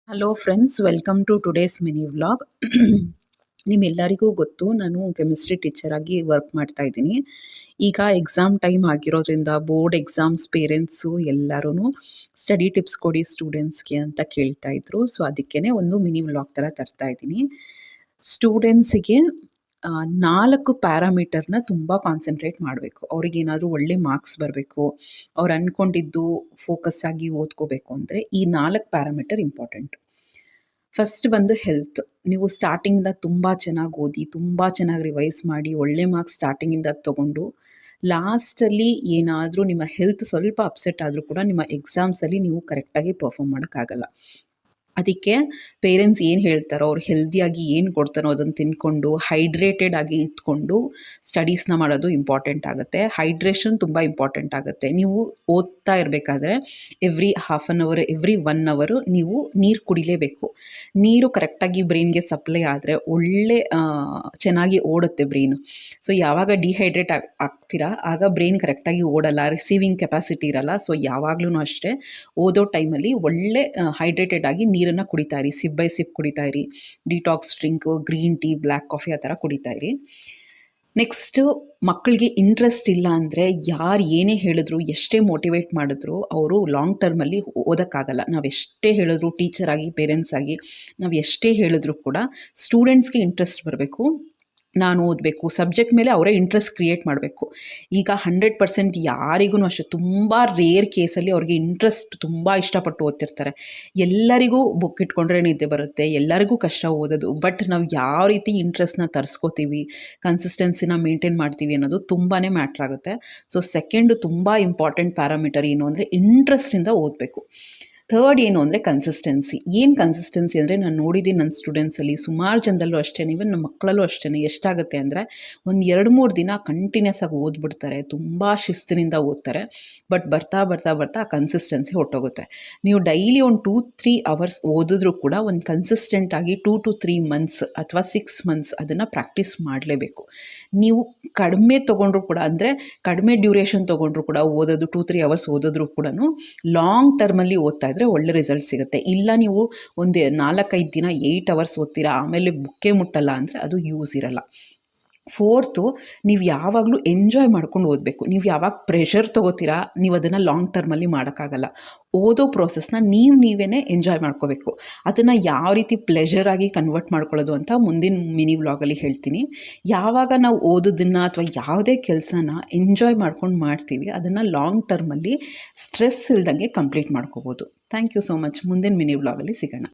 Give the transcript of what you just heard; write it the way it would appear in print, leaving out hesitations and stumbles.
Hello friends, welcome to today's mini vlog. ನಿಮ್ಮೆಲ್ಲರಿಗೂ ಗೊತ್ತು, ನಾನು ಕೆಮಿಸ್ಟ್ರಿ ಟೀಚರ್ ಆಗಿ ವರ್ಕ್ ಮಾಡ್ತಾ ಇದ್ದೀನಿ. ಈಗ ಎಕ್ಸಾಮ್ ಟೈಮ್ ಆಗಿರೋದ್ರಿಂದ ಬೋರ್ಡ್ ಎಕ್ಸಾಮ್ಸ್ ಪೇರೆಂಟ್ಸು ಎಲ್ಲರೂ ಸ್ಟಡಿ ಟಿಪ್ಸ್ ಕೊಡಿ ಸ್ಟೂಡೆಂಟ್ಸ್ಗೆ ಅಂತ ಕೇಳ್ತಾ ಇದ್ರು. ಸೊ ಅದಕ್ಕೇ ಒಂದು ಮಿನಿ ವ್ಲಾಗ್ ಥರ ತರ್ತಾ ಇದ್ದೀನಿ. ಸ್ಟೂಡೆಂಟ್ಸಿಗೆ 4 ಪ್ಯಾರಾಮೀಟರ್ನ ತುಂಬ ಕಾನ್ಸಂಟ್ರೇಟ್ ಮಾಡಬೇಕು. ಅವ್ರಿಗೇನಾದರೂ ಒಳ್ಳೆ ಮಾರ್ಕ್ಸ್ ಬರಬೇಕು, ಅವ್ರು ಅಂದ್ಕೊಂಡಿದ್ದು ಫೋಕಸ್ ಆಗಿ ಓದ್ಕೋಬೇಕು ಅಂದರೆ ಈ 4 ಪ್ಯಾರಾಮೀಟರ್ ಇಂಪಾರ್ಟೆಂಟ್. ಫಸ್ಟ್ ಬಂದು ಹೆಲ್ತ್. ನೀವು ಸ್ಟಾರ್ಟಿಂಗಿಂದ ತುಂಬ ಚೆನ್ನಾಗಿ ಓದಿ, ತುಂಬ ಚೆನ್ನಾಗಿ ರಿವೈಸ್ ಮಾಡಿ, ಒಳ್ಳೆ ಮಾರ್ಕ್ಸ್ ಸ್ಟಾರ್ಟಿಂಗಿಂದ ತೊಗೊಂಡು ಲಾಸ್ಟಲ್ಲಿ ಏನಾದರೂ ನಿಮ್ಮ ಹೆಲ್ತ್ ಸ್ವಲ್ಪ ಅಪ್ಸೆಟ್ ಆದರೂ ಕೂಡ ನಿಮ್ಮ ಎಕ್ಸಾಮ್ಸಲ್ಲಿ ನೀವು ಕರೆಕ್ಟಾಗಿ ಪರ್ಫಾರ್ಮ್ ಮಾಡೋಕ್ಕಾಗಲ್ಲ. ಅದಕ್ಕೆ ಪೇರೆಂಟ್ಸ್ ಏನು ಹೇಳ್ತಾರೋ, ಅವ್ರು ಹೆಲ್ದಿಯಾಗಿ ಏನು ಕೊಡ್ತಾರೋ ಅದನ್ನು ತಿಂದ್ಕೊಂಡು ಹೈಡ್ರೇಟೆಡ್ ಆಗಿ ಇದ್ಕೊಂಡು ಸ್ಟಡೀಸ್ನ ಮಾಡೋದು ಇಂಪಾರ್ಟೆಂಟ್ ಆಗುತ್ತೆ. ಹೈಡ್ರೇಷನ್ ತುಂಬ ಇಂಪಾರ್ಟೆಂಟ್ ಆಗುತ್ತೆ. ನೀವು ಓದ್ತಾ ಇರಬೇಕಾದ್ರೆ every half an hour, every 1 hour ನೀವು ನೀರು ಕುಡಿಲೇಬೇಕು. ನೀರು ಕರೆಕ್ಟಾಗಿ ಬ್ರೈನ್ಗೆ ಸಪ್ಲೈ ಆದರೆ ಒಳ್ಳೆ ಚೆನ್ನಾಗಿ ಓಡುತ್ತೆ ಬ್ರೈನು. ಸೊ ಯಾವಾಗ ಡಿಹೈಡ್ರೇಟ್ ಆಗ್ತೀರಾ ಆಗ ಬ್ರೈನ್ ಕರೆಕ್ಟಾಗಿ ಓಡಲ್ಲ, ರಿಸೀವಿಂಗ್ ಕೆಪಾಸಿಟಿ ಇರಲ್ಲ. ಸೊ ಯಾವಾಗಲೂ ಅಷ್ಟೇ ಓದೋ ಟೈಮಲ್ಲಿ ಒಳ್ಳೆ ಹೈಡ್ರೇಟೆಡ್ ಆಗಿ ನೀರನ್ನು ಕುಡಿತಾ ಇರಿ. ಸಿಪ್ ಬೈ ಸಿಪ್ ಕುಡಿತಾ ಇರಿ. Detox drink, green tea, black coffee ಆ ಥರ ಕುಡಿತಾ ಇರಿ. ನೆಕ್ಸ್ಟು, ಮಕ್ಕಳಿಗೆ ಇಂಟ್ರೆಸ್ಟ್ ಇಲ್ಲ ಅಂದರೆ ಯಾರು ಏನೇ ಹೇಳಿದ್ರು, ಎಷ್ಟೇ ಮೋಟಿವೇಟ್ ಮಾಡಿದ್ರು ಅವರು ಲಾಂಗ್ ಟರ್ಮಲ್ಲಿ ಓದೋಕ್ಕಾಗಲ್ಲ. ನಾವು ಎಷ್ಟೇ ಹೇಳಿದ್ರು, ಟೀಚರ್ ಆಗಿ ಪೇರೆಂಟ್ಸ್ ಆಗಿ ನಾವು ಎಷ್ಟೇ ಹೇಳಿದ್ರು ಕೂಡ ಸ್ಟೂಡೆಂಟ್ಸ್ಗೆ ಇಂಟ್ರೆಸ್ಟ್ ಬರಬೇಕು. ನಾನು ಓದಬೇಕು, ಸಬ್ಜೆಕ್ಟ್ ಮೇಲೆ ಅವರೇ ಇಂಟ್ರೆಸ್ಟ್ ಕ್ರಿಯೇಟ್ ಮಾಡಬೇಕು. ಈಗ 100% ಯಾರಿಗೂ ಅಷ್ಟೇ ತುಂಬ ರೇರ್ ಕೇಸಲ್ಲಿ ಅವ್ರಿಗೆ ಇಂಟ್ರೆಸ್ಟ್ ತುಂಬ ಇಷ್ಟಪಟ್ಟು ಓದ್ತಿರ್ತಾರೆ. ಎಲ್ಲರಿಗೂ ಬುಕ್ ಇಟ್ಕೊಂಡ್ರೆ ನಿದ್ದೆ ಬರುತ್ತೆ, ಎಲ್ಲರಿಗೂ ಕಷ್ಟ ಓದೋದು. ಬಟ್ ನಾವು ಯಾವ ರೀತಿ ಇಂಟ್ರೆಸ್ಟ್ನ ತರಿಸ್ಕೋತೀವಿ, ಕನ್ಸಿಸ್ಟೆನ್ಸಿನ ಮೇಂಟೈನ್ ಮಾಡ್ತೀವಿ ಅನ್ನೋದು ತುಂಬಾ ಮ್ಯಾಟ್ರ್ ಆಗುತ್ತೆ. ಸೊ ಸೆಕೆಂಡು ತುಂಬ ಇಂಪಾರ್ಟೆಂಟ್ ಪ್ಯಾರಾಮೀಟರ್ ಏನು ಅಂದರೆ ಇಂಟ್ರೆಸ್ಟಿಂದ ಓದಬೇಕು. ಥರ್ಡ್ ಏನು ಅಂದರೆ ಕನ್ಸಿಸ್ಟೆನ್ಸಿ. ಏನು ಕನ್ಸಿಸ್ಟೆನ್ಸಿ ಅಂದರೆ ನಾನು ನೋಡಿದ್ದೀನಿ ನನ್ನ ಸ್ಟೂಡೆಂಟ್ಸಲ್ಲಿ, ಸುಮಾರು ಜನದಲ್ಲೂ ಅಷ್ಟೇ, ಈವನ್ ನಮ್ಮ ಮಕ್ಕಳಲ್ಲೂ ಅಷ್ಟೇ. ಎಷ್ಟಾಗುತ್ತೆ ಅಂದರೆ ಒಂದು 2-3 ದಿನ ಕಂಟಿನ್ಯೂಸ್ ಆಗಿ ಓದ್ಬಿಡ್ತಾರೆ, ತುಂಬ ಶಿಸ್ತಿನಿಂದ ಓದ್ತಾರೆ. ಬಟ್ ಬರ್ತಾ ಬರ್ತಾ ಬರ್ತಾ ಆ ಕನ್ಸಿಸ್ಟೆನ್ಸಿ ಹೊರಟೋಗುತ್ತೆ. ನೀವು ಡೈಲಿ ಒಂದು 2-3 ಅವರ್ಸ್ ಓದಿದ್ರೂ ಕೂಡ ಒಂದು ಕನ್ಸಿಸ್ಟೆಂಟಾಗಿ 2 to 3 ಮಂತ್ಸ್ ಅಥವಾ 6 ಮಂತ್ಸ್ ಅದನ್ನು ಪ್ರಾಕ್ಟೀಸ್ ಮಾಡಲೇಬೇಕು. ನೀವು ಕಡಿಮೆ ತೊಗೊಂಡ್ರು ಕೂಡ, ಅಂದರೆ ಕಡಿಮೆ ಡ್ಯೂರೇಷನ್ ತೊಗೊಂಡ್ರು ಕೂಡ ಓದೋದು 2-3 ಅವರ್ಸ್ ಓದಿದ್ರೂ ಕೂಡ ಲಾಂಗ್ ಟರ್ಮಲ್ಲಿ ಓದ್ತಾ ಇದ್ದರೆ ಒಳ್ಳೆ ರಿಸಲ್ಟ್ ಸಿಗುತ್ತೆ. ಇಲ್ಲ ನೀವು ಒಂದು 4-5 ದಿನ 8 ಅವರ್ಸ್ ಓದ್ತೀರಾ, ಆಮೇಲೆ ಬುಕ್ಕೇ ಮುಟ್ಟಲ್ಲ ಅಂದರೆ ಅದು ಯೂಸ್ ಇರಲ್ಲ. ಫೋರ್ತು, ನೀವು ಯಾವಾಗಲೂ ಎಂಜಾಯ್ ಮಾಡ್ಕೊಂಡು ಓದಬೇಕು. ನೀವು ಯಾವಾಗ ಪ್ರೆಷರ್ ತೊಗೋತೀರಾ ನೀವು ಅದನ್ನು ಲಾಂಗ್ ಟರ್ಮಲ್ಲಿ ಮಾಡೋಕ್ಕಾಗಲ್ಲ. ಓದೋ ಪ್ರೋಸೆಸ್ನ ನೀವೇ ಎಂಜಾಯ್ ಮಾಡ್ಕೋಬೇಕು. ಅದನ್ನು ಯಾವ ರೀತಿ ಪ್ಲೆಷರಾಗಿ ಕನ್ವರ್ಟ್ ಮಾಡ್ಕೊಳ್ಳೋದು ಅಂತ ಮುಂದಿನ ಮಿನಿ ವ್ಲಾಗಲ್ಲಿ ಹೇಳ್ತೀನಿ. ಯಾವಾಗ ನಾವು ಓದೋದನ್ನು ಅಥವಾ ಯಾವುದೇ ಕೆಲಸನ ಎಂಜಾಯ್ ಮಾಡ್ಕೊಂಡು ಮಾಡ್ತೀವಿ ಅದನ್ನು ಲಾಂಗ್ ಟರ್ಮಲ್ಲಿ ಸ್ಟ್ರೆಸ್ ಇಲ್ದಂಗೆ ಕಂಪ್ಲೀಟ್ ಮಾಡ್ಕೋಬೋದು. Thank you so much. ಮುಂದಿನ ಮಿನಿ ವ್ಲಾಗಲ್ಲಿ ಸಿಗೋಣ.